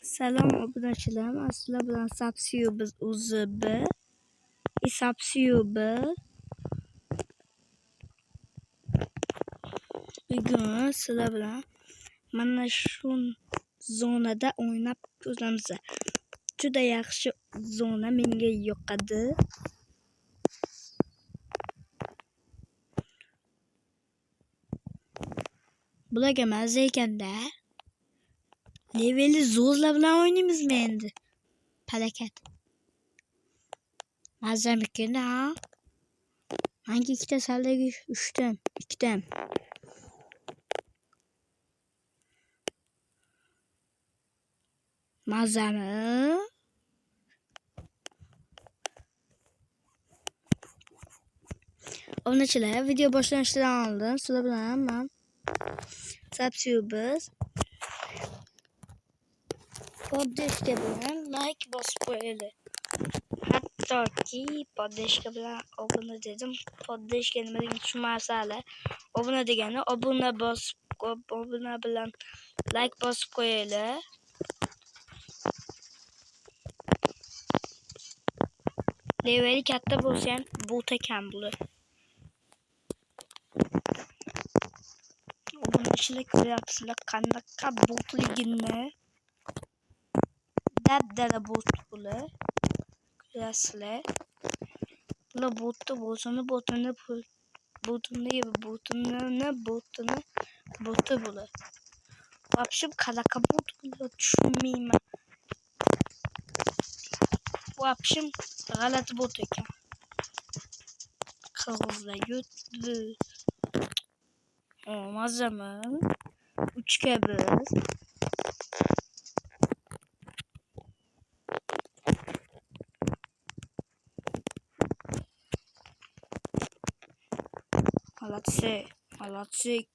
Salom obunachilarim, sizlar bilan Sapsiyu biz UZB Sapsiyu bugun sizlar bilan mana shu zonada o'ynab ko'ramiz. Juda yaxshi zona, menga yoqadi. Bularga mazza ekanda. Leveli zo'rlar bilan o'ynaymizmi endi? Palakat. Mazamikin ha? Hangi ikkita saldagi 3 2 Mazami? Obunachilar, video boshlanishidan oldin sizlar bilan men Sapsiyu biz poddeşka bilan like bosib qo'yaylik. Hattoki poddeşka bilan obuna dedim. Poddeşka nima degan tushunmasizlar. Obuna degani obuna bilan like bosib qo'yaylik. Leveli katta bo'lsa ham bo'ta kam bo'ladi. Obunachilar ko'ryapsizlar qanaqa bo'tligini. Daddala bo't bular. Ko'ryapsizlar. Bular bo'tni bular. Вообще qanaqa bo't bular tushunmayman. Вообще g'alati bo't ekan. Qirg'izlar yutdi. Mazami? 3 biz. Молодцы, молодцы.